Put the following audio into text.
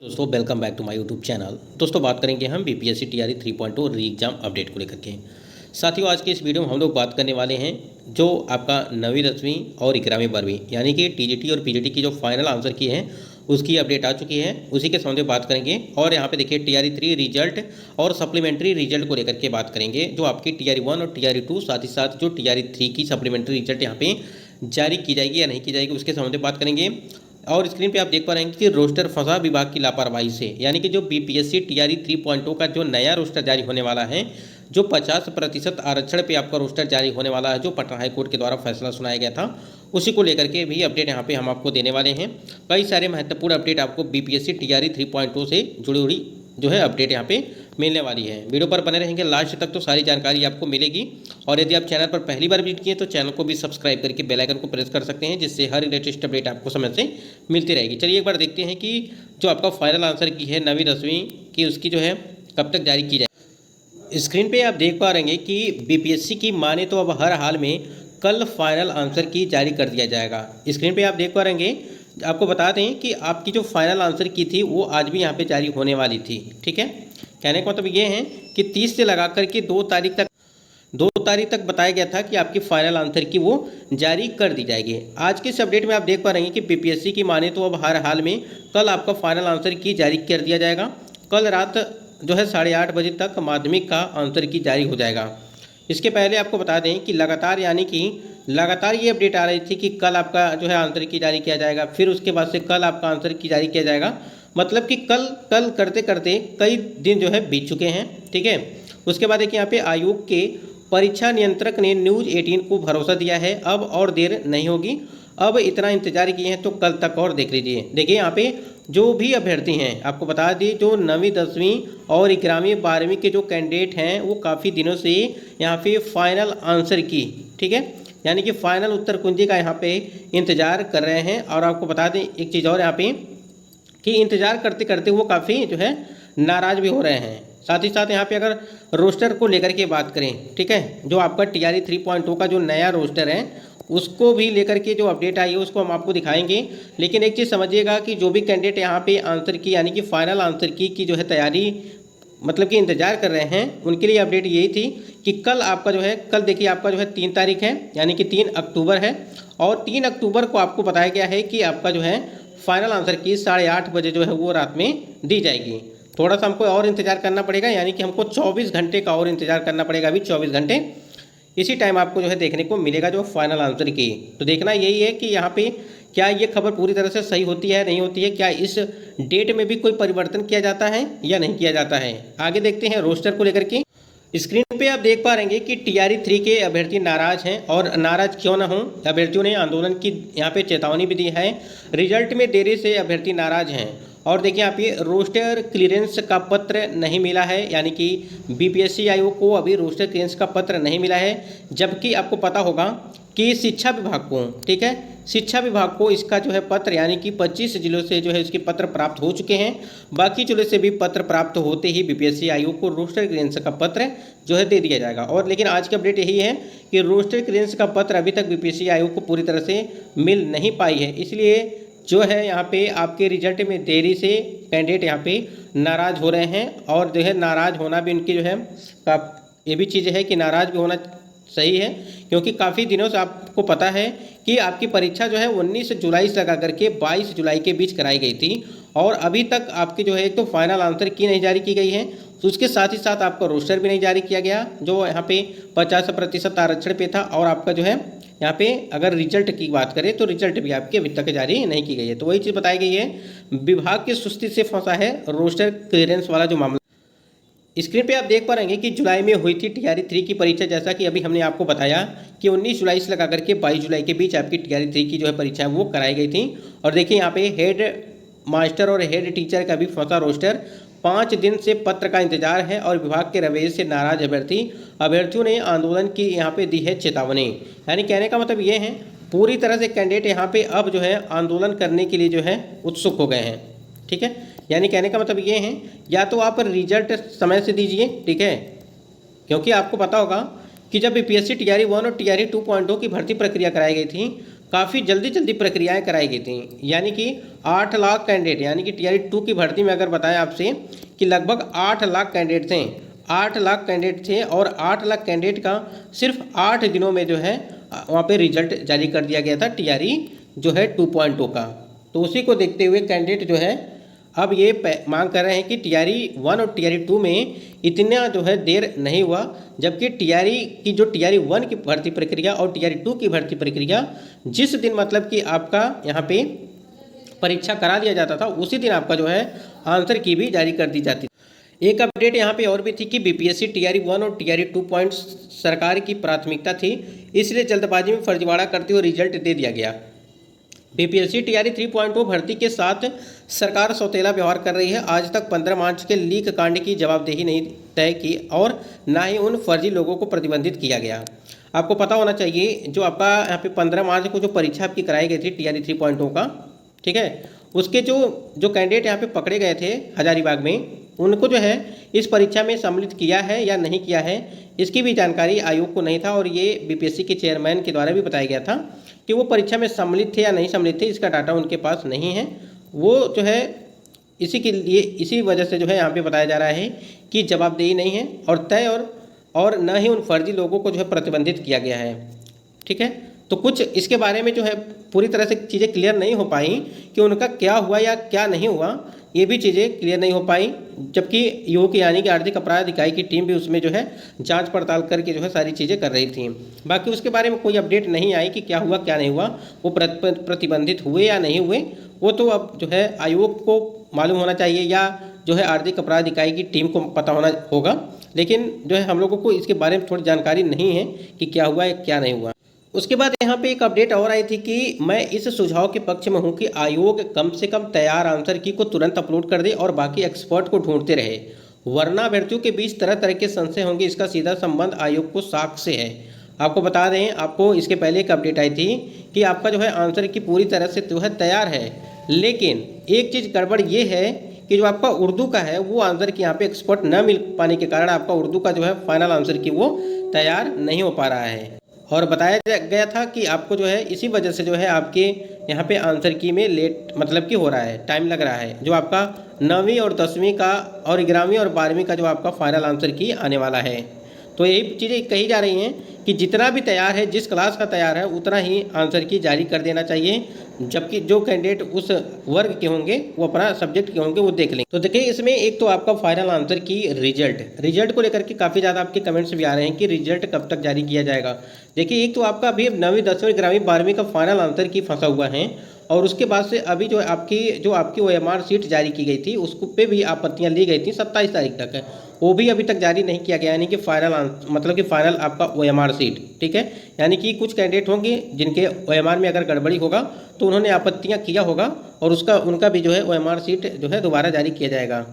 दोस्तों welcome back to my YouTube channel. दोस्तों बात करेंगे हम बीपीएससी टीआरई 3.0 री एग्जाम अपडेट को लेकर के। साथियों आज के इस वीडियो में हम लोग बात करने वाले हैं जो आपका 9वीं 10वीं और 11वीं 12वीं यानी कि टीजीटी और पीजीटी की जो फाइनल आंसर की है उसकी अपडेट आ चुकी है, उसी के संबंध में बात करेंगे। और यहाँ पे देखिए टीआरई 3 रिजल्ट और सप्लीमेंट्री रिजल्ट को लेकर के बात करेंगे, जो आपकी टीआरई 1 और टीआरई 2 साथ ही साथ जो टीआरई 3 की सप्लीमेंट्री रिजल्ट यहाँ पे जारी की जाएगी या नहीं की जाएगी उसके संबंध में बात करेंगे। और स्क्रीन पे आप देख पा रहे हैं कि रोस्टर फंसा विभाग की लापरवाही से, यानी कि जो बीपीएससी टीआरई 3.0 का जो नया रोस्टर जारी होने वाला है, जो 50% आरक्षण पे आपका रोस्टर जारी होने वाला है, जो पटना हाईकोर्ट के द्वारा फैसला सुनाया गया था, उसी को लेकर के भी अपडेट यहाँ पे हम आपको देने वाले हैं। कई सारे महत्वपूर्ण अपडेट आपको बीपीएससी टीआरई 3.0 से जुड़ी हुई जो है अपडेट यहाँ पे मिलने वाली है। वीडियो पर बने रहेंगे लास्ट तक तो सारी जानकारी आपको मिलेगी। और यदि आप चैनल पर पहली बार विजिट किए तो चैनल को भी सब्सक्राइब करके बेल आइकन को प्रेस कर सकते हैं, जिससे हर लेटेस्ट अपडेट आपको समय से मिलती रहेगी। चलिए एक बार देखते हैं कि जो आपका फाइनल आंसर की है 9वीं 10वीं की उसकी जो है कब तक जारी की जाए। स्क्रीन पे आप देख पा रहे हैं कि बीपीएससी की माने तो अब हर हाल में कल फाइनल आंसर की जारी कर दिया जाएगा। स्क्रीन पे आप देख पा रहे हैं, आपको बता दें कि आपकी जो फाइनल आंसर की थी वो आज भी यहाँ पे जारी होने वाली थी। ठीक है, कहने का मतलब ये है कि 30 से लगा करके 2 तारीख तक बताया गया था कि आपकी फाइनल आंसर की वो जारी कर दी जाएगी। आज के इस अपडेट में आप देख पा रहे हैं कि बीपीएससी की माने तो अब हर हाल में कल आपका फाइनल आंसर की जारी कर दिया जाएगा। कल रात जो है 8:30 बजे तक माध्यमिक का आंसर की जारी हो जाएगा। इसके पहले आपको बता दें कि लगातार ये अपडेट आ रही थी कि कल आपका जो है आंसर की जारी किया जाएगा, फिर उसके बाद से कल आपका आंसर की जारी किया जाएगा। मतलब कि कल करते करते कई दिन जो है बीत चुके हैं। ठीक है, उसके बाद देखिए यहाँ पे आयोग के परीक्षा नियंत्रक ने न्यूज़ 18 को भरोसा दिया है, अब और देर नहीं होगी। अब इतना इंतजार किए हैं तो कल तक और देख लीजिए। देखिए यहाँ पे जो भी अभ्यर्थी हैं, आपको बता दिए जो 9वीं 10वीं और 11वीं 12वीं के जो कैंडिडेट हैं वो काफ़ी दिनों से यहाँ पे फाइनल आंसर की, ठीक है, यानी कि फाइनल उत्तर कुंजी का यहाँ पे इंतज़ार कर रहे हैं। और आपको बता दें एक चीज़ और यहाँ पे कि इंतज़ार करते करते वो काफ़ी जो है नाराज़ भी हो रहे हैं। साथ ही साथ यहाँ पे अगर रोस्टर को लेकर के बात करें, ठीक है, जो आपका टीआरई 3.0 का जो नया रोस्टर है उसको भी लेकर के जो अपडेट आई है उसको हम आपको दिखाएंगे। लेकिन एक चीज़ समझिएगा कि जो भी कैंडिडेट यहाँ पे आंसर की यानी कि फाइनल आंसर की जो है तैयारी मतलब कि इंतज़ार कर रहे हैं, उनके लिए अपडेट यही थी कि कल आपका जो है, कल देखिए आपका जो है 3 तारीख है यानी कि 3 अक्टूबर है। और 3 अक्टूबर को आपको बताया गया है कि आपका जो है फाइनल आंसर की 8:30 बजे जो है वो रात में दी जाएगी। थोड़ा सा हमको और इंतज़ार करना पड़ेगा, यानी कि हमको 24 घंटे का और इंतज़ार करना पड़ेगा। अभी 24 घंटे इसी टाइम आपको जो है देखने को मिलेगा जो फाइनल आंसर की। तो देखना यही है कि यहाँ पे क्या ये खबर पूरी तरह से सही होती है नहीं होती है, क्या इस डेट में भी कोई परिवर्तन किया जाता है या नहीं किया जाता है। आगे देखते हैं रोस्टर को लेकर के। स्क्रीन पे आप देख पा रहे हैं कि टीआरई 3 के अभ्यर्थी नाराज हैं, और नाराज क्यों ना हो, अभ्यर्थियों ने आंदोलन की यहाँ पे चेतावनी भी दी है। रिजल्ट में देरी से अभ्यर्थी नाराज हैं। और देखिए आप ये रोस्टर क्लियरेंस का पत्र नहीं मिला है, यानी कि बीपीएससी आयोग को अभी रोस्टर क्लियरेंस का पत्र नहीं मिला है। जबकि आपको पता होगा कि शिक्षा विभाग को, ठीक है, शिक्षा विभाग को इसका जो है पत्र यानी कि 25 जिलों से जो है इसके पत्र प्राप्त हो चुके हैं। बाकी जिलों से भी पत्र प्राप्त होते ही बीपीएससी आयोग को रोस्टर क्लियरेंस का पत्र जो है दे दिया जाएगा। और लेकिन आज की अपडेट यही है कि रोस्टर क्लियरेंस का पत्र अभी तक बीपीएससी आयोग को पूरी तरह से मिल नहीं पाई है। इसलिए जो है यहाँ पे आपके रिजल्ट में देरी से कैंडिडेट यहाँ पे नाराज़ हो रहे हैं। और जो है नाराज़ होना भी उनकी जो है ये भी चीज़ है कि नाराज़ भी होना सही है, क्योंकि काफ़ी दिनों से आपको पता है कि आपकी परीक्षा जो है 19 जुलाई से लगा करके 22 जुलाई के बीच कराई गई थी, और अभी तक आपकी जो है एक तो फाइनल आंसर की नहीं जारी की गई है, तो उसके साथ ही साथ आपका रोस्टर भी नहीं जारी किया गया जो यहाँ पे 50% आरक्षण पे था। और आपका जो है यहाँ पे अगर रिजल्ट की बात करें तो रिजल्ट भी आपके अभी तक जारी नहीं की गई है। तो वही चीज़ बताई गई है, विभाग की सुस्ती से फंसा है रोस्टर क्लियरेंस वाला जो मामला। स्क्रीन पे आप देख पा रहे हैं कि जुलाई में हुई थी टीआरई 3 की परीक्षा, जैसा कि अभी हमने आपको बताया कि 19 जुलाई से लगा करके 22 जुलाई के बीच आपकी टीआरई 3 की जो है परीक्षा वो कराई गई थी। और देखिए यहाँ पे हेड मास्टर और हेड टीचर का भी फंसा रोस्टर। 5 दिन से पत्र का इंतजार है और विभाग के रवैये से नाराज अभ्यर्थियों ने आंदोलन की यहाँ पे दी है चेतावनी। यानी कहने का मतलब ये है पूरी तरह से कैंडिडेट यहाँ पे अब जो है आंदोलन करने के लिए जो है उत्सुक हो गए हैं। ठीक है, यानी कहने का मतलब ये है या तो आप रिजल्ट समय से दीजिए, ठीक है, क्योंकि आपको पता होगा कि जब बीपीएससी टीआरई 1 और टीआरई 2.0 की भर्ती प्रक्रिया कराई गई थी, काफ़ी जल्दी जल्दी प्रक्रियाएं कराई गई थी। यानी कि 8 लाख कैंडिडेट, यानी कि टीआरई 2 की भर्ती में अगर बताएं आपसे कि लगभग 8 लाख कैंडिडेट थे, 8 लाख कैंडिडेट थे और 8 लाख कैंडिडेट का सिर्फ 8 दिनों में जो है वहाँ पे रिजल्ट जारी कर दिया गया था टीआरई जो है 2.0 का। तो उसी को देखते हुए कैंडिडेट जो है अब ये मांग कर रहे हैं कि टीआरई 1 और टीआरई 2 में इतना जो है देर नहीं हुआ, जबकि टीआरई की जो टीआरई 1 की भर्ती प्रक्रिया और टीआरई 2 की भर्ती प्रक्रिया जिस दिन मतलब कि आपका यहाँ पे परीक्षा करा दिया जाता था उसी दिन आपका जो है आंसर की भी जारी कर दी जाती थी। एक अपडेट यहाँ पे और भी थी कि बीपीएससी टीआरई 1 और टीआरई 2 पॉइंट सरकार की प्राथमिकता थी, इसलिए जल्दबाजी में फर्जीवाड़ा करते हुए रिजल्ट दे दिया गया। बीपीएससी टीआरई 3.0 भर्ती के साथ सरकार सौतेला व्यवहार कर रही है। आज तक 15 मार्च के लीक कांड की जवाबदेही नहीं तय की और ना ही उन फर्जी लोगों को प्रतिबंधित किया गया। आपको पता होना चाहिए जो आपका यहाँ पे 15 मार्च को जो परीक्षा आपकी कराई गई थी टीआरई 3.0 का, ठीक है, उसके जो कैंडिडेट यहाँ पे पकड़े गए थे हजारीबाग में, उनको जो है इस परीक्षा में सम्मिलित किया है या नहीं किया है इसकी भी जानकारी आयोग को नहीं था। और ये बीपीएससी के चेयरमैन के द्वारा भी बताया गया था कि वो परीक्षा में सम्मिलित थे या नहीं सम्मिलित थे, इसका डाटा उनके पास नहीं है। वो जो है इसी के लिए इसी वजह से जो है यहाँ पे बताया जा रहा है कि जवाबदेही नहीं है और तय और न ही उन फर्जी लोगों को जो है प्रतिबंधित किया गया है, ठीक है। तो कुछ इसके बारे में जो है पूरी तरह से चीज़ें क्लियर नहीं हो पाई कि उनका क्या हुआ या क्या नहीं हुआ, ये भी चीज़ें क्लियर नहीं हो पाई, जबकि योग यानी कि आर्थिक अपराध इकाई की टीम भी उसमें जो है जांच पड़ताल करके जो है सारी चीज़ें कर रही थी। बाकी उसके बारे में कोई अपडेट नहीं आई कि क्या हुआ क्या नहीं हुआ, वो प्रतिबंधित हुए या नहीं हुए, वो तो अब जो है आयोग को मालूम होना चाहिए या जो है आर्थिक अपराध इकाई की टीम को पता होना होगा। लेकिन जो है हम लोगों को इसके बारे में थोड़ी जानकारी नहीं है कि क्या हुआ या क्या नहीं हुआ। उसके बाद यहाँ पे एक अपडेट और आई थी कि मैं इस सुझाव के पक्ष में हूँ कि आयोग कम से कम तैयार आंसर की को तुरंत अपलोड कर दे और बाकी एक्सपर्ट को ढूंढते रहे, वरना अभ्यर्थियों के बीच तरह तरह के संशय होंगे। इसका सीधा संबंध आयोग को साख से है। आपको बता दें, आपको इसके पहले एक अपडेट आई थी कि आपका जो है आंसर की पूरी तरह से जो है तैयार है, लेकिन एक चीज़ गड़बड़ ये है कि जो आपका उर्दू का है वो आंसर की यहाँ पे एक्सपर्ट न मिल पाने के कारण आपका उर्दू का जो है फाइनल आंसर की वो तैयार नहीं हो पा रहा है। और बताया गया था कि आपको जो है इसी वजह से जो है आपके यहाँ पे आंसर की में लेट मतलब कि हो रहा है, टाइम लग रहा है। जो आपका 9वीं और 10वीं का और 11वीं और 12वीं का जो आपका फाइनल आंसर की आने वाला है, तो यही चीज़ें कही जा रही हैं कि जितना भी तैयार है, जिस क्लास का तैयार है उतना ही आंसर की जारी कर देना चाहिए, जबकि जो कैंडिडेट उस वर्ग के होंगे वो अपना सब्जेक्ट के होंगे वो देख लेंगे। तो देखिए इसमें एक तो आपका फाइनल आंसर की रिजल्ट को लेकर के काफ़ी ज़्यादा आपके कमेंट्स भी आ रहे हैं कि रिजल्ट कब तक जारी किया जाएगा। देखिए एक तो आपका अभी 9वीं 10वीं 11वीं 12वीं का फाइनल आंसर की फंसा हुआ है और उसके बाद से अभी जो आपकी OMR सीट जारी की गई थी उसको पे भी आपत्तियाँ ली गई थी 27 तारीख तक है, वो भी अभी तक जारी नहीं किया गया, यानी कि फाइनल आपका OMR सीट, ठीक है। यानी कि कुछ कैंडिडेट होंगे जिनके OMR में अगर गड़बड़ी होगा तो उन्होंने आपत्तियां किया होगा और उनका भी जो है OMR सीट जो है दोबारा जारी किया जाएगा।